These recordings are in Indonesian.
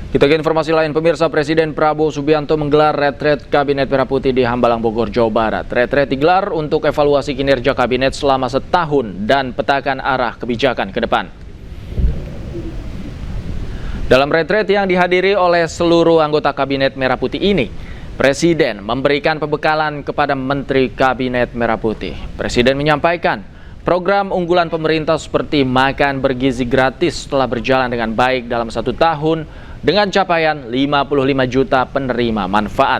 Kita ke informasi lain, pemirsa. Presiden Prabowo Subianto menggelar retret Kabinet Merah Putih di Hambalang, Bogor, Jawa Barat. Retret digelar untuk evaluasi kinerja kabinet selama setahun dan petakan arah kebijakan ke depan. Dalam retret yang dihadiri oleh seluruh anggota Kabinet Merah Putih ini, Presiden memberikan pembekalan kepada Menteri Kabinet Merah Putih. Presiden menyampaikan program unggulan pemerintah seperti makan bergizi gratis telah berjalan dengan baik dalam 1 tahun dengan capaian 55 juta penerima manfaat.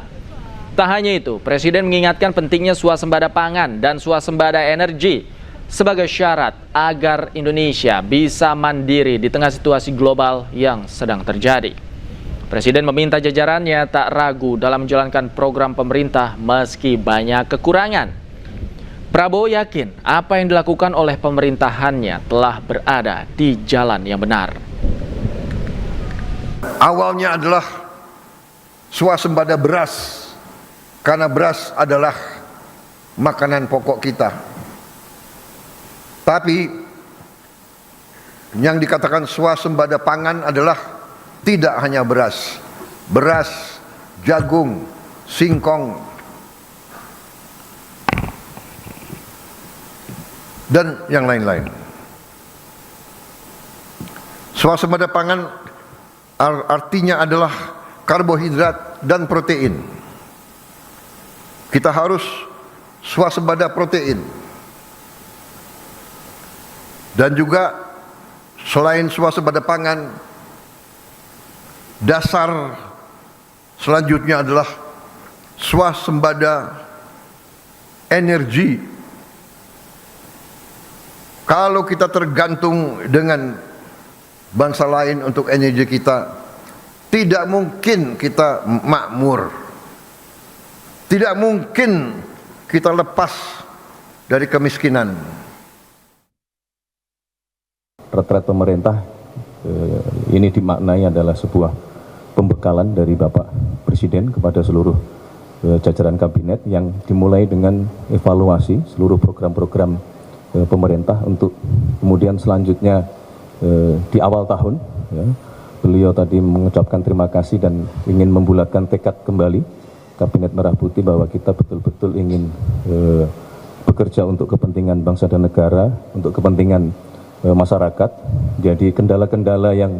Tak hanya itu, Presiden mengingatkan pentingnya swasembada pangan dan swasembada energi sebagai syarat agar Indonesia bisa mandiri di tengah situasi global yang sedang terjadi. Presiden meminta jajarannya tak ragu dalam menjalankan program pemerintah meski banyak kekurangan. Prabowo yakin apa yang dilakukan oleh pemerintahannya telah berada di jalan yang benar. Awalnya adalah swasembada beras, karena beras adalah makanan pokok kita. Tapi yang dikatakan swasembada pangan adalah tidak hanya beras, jagung, singkong, dan yang lain-lain. Swasembada pangan artinya adalah karbohidrat dan protein. Kita harus swasembada protein. Dan juga selain swasembada pangan, dasar selanjutnya adalah swasembada energi. Kalau kita tergantung dengan bangsa lain untuk energi kita, tidak mungkin kita makmur. Tidak mungkin kita lepas dari kemiskinan. Retret pemerintah ini dimaknai adalah sebuah pembekalan dari Bapak Presiden kepada seluruh jajaran kabinet yang dimulai dengan evaluasi seluruh program-program pemerintah untuk kemudian selanjutnya di awal tahun ya, beliau tadi mengucapkan terima kasih dan ingin membulatkan tekad kembali Kabinet Merah Putih bahwa kita betul-betul ingin bekerja untuk kepentingan bangsa dan negara, untuk kepentingan masyarakat. Jadi kendala-kendala yang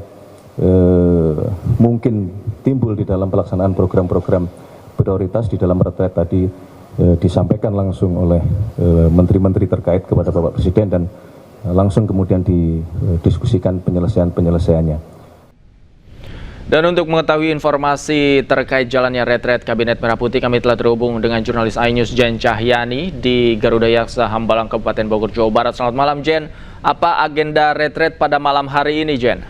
mungkin timbul di dalam pelaksanaan program-program prioritas di dalam retret tadi disampaikan langsung oleh menteri-menteri terkait kepada Bapak Presiden dan langsung kemudian didiskusikan penyelesaiannya. Dan untuk mengetahui informasi terkait jalannya retret Kabinet Merah Putih, kami telah terhubung dengan jurnalis iNews Jen Cahyani di Garuda Yaksa, Hambalang, Kabupaten Bogor, Jawa Barat. Selamat malam, Jen. Apa agenda retret pada malam hari ini, Jen?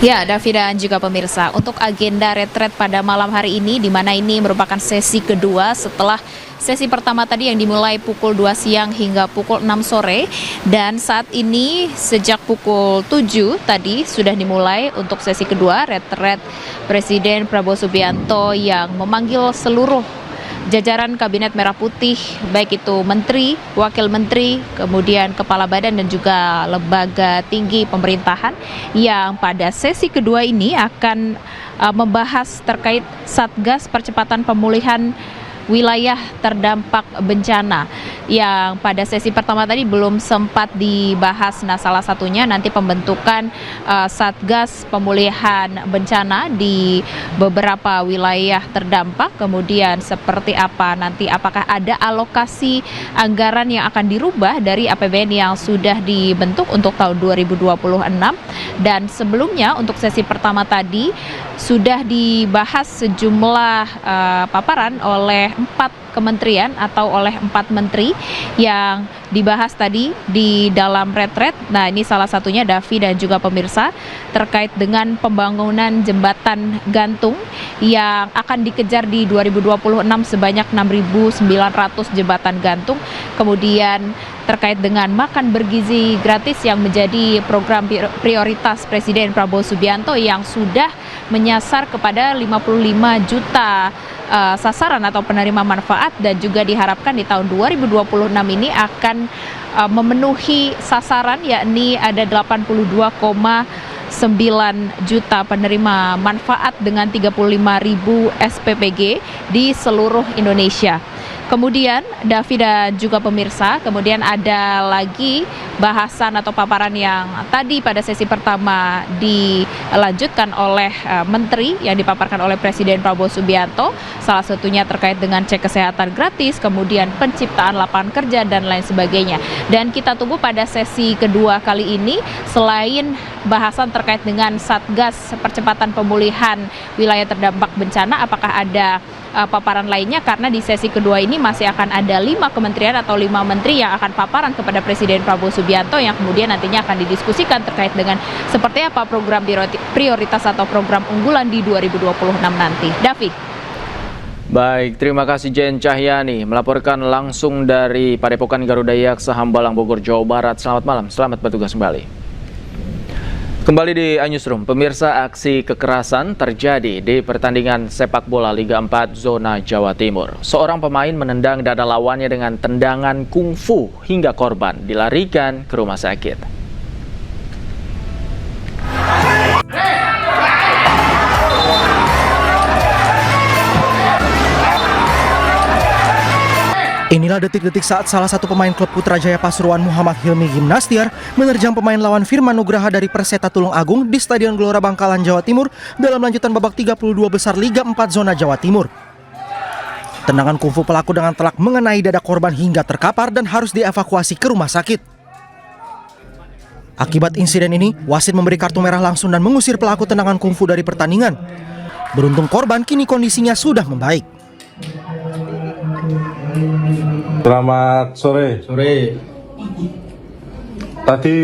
Ya, Davi dan juga pemirsa, untuk agenda retret pada malam hari ini, di mana ini merupakan sesi kedua setelah sesi pertama tadi yang dimulai pukul 2 siang hingga pukul 6 sore. Dan saat ini sejak pukul 7 tadi sudah dimulai untuk sesi kedua retret Presiden Prabowo Subianto yang memanggil seluruh jajaran Kabinet Merah Putih, baik itu menteri, wakil menteri, kemudian kepala badan dan juga lembaga tinggi pemerintahan yang pada sesi kedua ini akan membahas terkait Satgas Percepatan Pemulihan Wilayah Terdampak Bencana yang pada sesi pertama tadi belum sempat dibahas. Nah, salah satunya nanti pembentukan Satgas Pemulihan Bencana di beberapa wilayah terdampak, kemudian seperti apa nanti, apakah ada alokasi anggaran yang akan dirubah dari APBN yang sudah dibentuk untuk tahun 2026. Dan sebelumnya untuk sesi pertama tadi sudah dibahas sejumlah paparan oleh 4 kementerian atau oleh 4 menteri yang dibahas tadi di dalam retret. Nah, ini salah satunya Davi dan juga pemirsa terkait dengan pembangunan jembatan gantung yang akan dikejar di 2026 sebanyak 6.900 jembatan gantung. Kemudian terkait dengan makan bergizi gratis yang menjadi program prioritas Presiden Prabowo Subianto yang sudah menyasar kepada 55 juta sasaran atau penerima manfaat bermanfaat dan juga diharapkan di tahun 2026 ini akan memenuhi sasaran, yakni ada 82,9 juta penerima manfaat dengan 35.000 SPPG di seluruh Indonesia. Kemudian Davi dan juga pemirsa, kemudian ada lagi bahasan atau paparan yang tadi pada sesi pertama dilanjutkan oleh Menteri yang dipaparkan oleh Presiden Prabowo Subianto, salah satunya terkait dengan cek kesehatan gratis, kemudian penciptaan lapangan kerja dan lain sebagainya. Dan kita tunggu pada sesi kedua kali ini, selain bahasan terkait dengan Satgas Percepatan Pemulihan Wilayah Terdampak Bencana, apakah ada paparan lainnya, karena di sesi kedua ini masih akan ada 5 kementerian atau 5 menteri yang akan paparan kepada Presiden Prabowo Subianto yang kemudian nantinya akan didiskusikan terkait dengan seperti apa program prioritas atau program unggulan di 2026 nanti. Davi. Baik, terima kasih Jen Cahyani melaporkan langsung dari Padepokan Garuda Yaksa Hambalang, Bogor, Jawa Barat. Selamat malam, selamat bertugas kembali. Kembali di Newsroom, pemirsa, aksi kekerasan terjadi di pertandingan sepak bola Liga 4 Zona Jawa Timur. Seorang pemain menendang dada lawannya dengan tendangan kungfu hingga korban dilarikan ke rumah sakit. Inilah detik-detik saat salah satu pemain klub Putrajaya Pasuruan, Muhammad Hilmi Gimnastiar, menerjang pemain lawan Firman Nugraha dari Perseta Tulung Agung di Stadion Gelora Bangkalan, Jawa Timur dalam lanjutan babak 32 besar Liga 4 Zona Jawa Timur. Tendangan kungfu pelaku dengan telak mengenai dada korban hingga terkapar dan harus dievakuasi ke rumah sakit. Akibat insiden ini, wasit memberi kartu merah langsung dan mengusir pelaku tendangan kungfu dari pertandingan. Beruntung korban kini kondisinya sudah membaik. Selamat sore. Tadi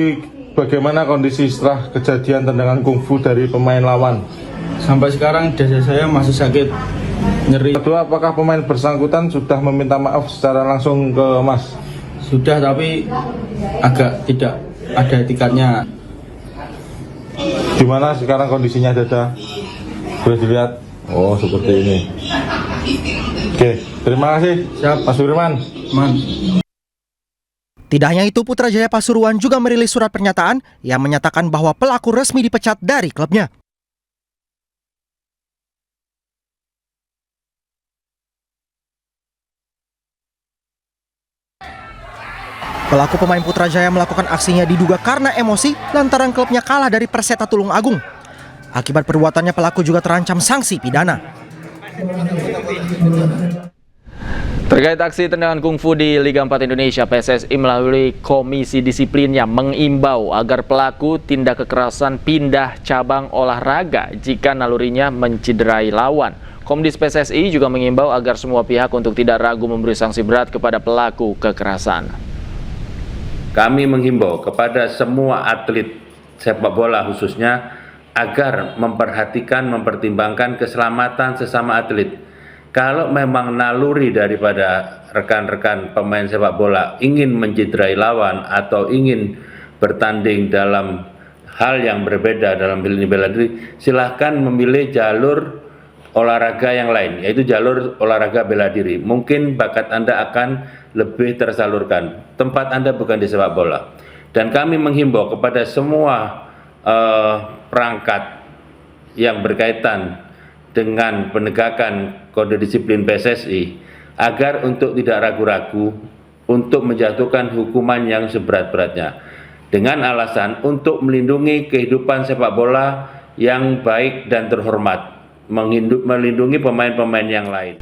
bagaimana kondisi setelah kejadian tendangan kungfu dari pemain lawan? Sampai sekarang dada saya masih sakit, nyeri. Kedua, apakah pemain bersangkutan sudah meminta maaf secara langsung ke Mas? Sudah, tapi agak tidak ada etikatnya. Gimana sekarang kondisinya dada? Boleh dilihat? Oh, seperti ini. Oke, terima kasih. Siap. Mas Firman. Tidak hanya itu, Putrajaya Pasuruan juga merilis surat pernyataan yang menyatakan bahwa pelaku resmi dipecat dari klubnya. Pelaku pemain Putrajaya melakukan aksinya diduga karena emosi lantaran klubnya kalah dari Perseta Tulung Agung. Akibat perbuatannya, pelaku juga terancam sanksi pidana. Terkait aksi tendangan kungfu di Liga 4 Indonesia, PSSI melalui komisi disiplinnya mengimbau agar pelaku tindak kekerasan pindah cabang olahraga jika nalurinya mencederai lawan. Komdis PSSI juga mengimbau agar semua pihak untuk tidak ragu memberi sanksi berat kepada pelaku kekerasan. Kami menghimbau kepada semua atlet sepak bola khususnya agar mempertimbangkan keselamatan sesama atlet. Kalau memang naluri daripada rekan-rekan pemain sepak bola ingin mencederai lawan atau ingin bertanding dalam hal yang berbeda dalam bela diri, silahkan memilih jalur olahraga yang lain, yaitu jalur olahraga bela diri. Mungkin bakat Anda akan lebih tersalurkan. Tempat Anda bukan di sepak bola. Dan kami menghimbau kepada semua perangkat yang berkaitan dengan penegakan kode disiplin PSSI agar untuk tidak ragu-ragu untuk menjatuhkan hukuman yang seberat-beratnya dengan alasan untuk melindungi kehidupan sepak bola yang baik dan terhormat, melindungi pemain-pemain yang lain.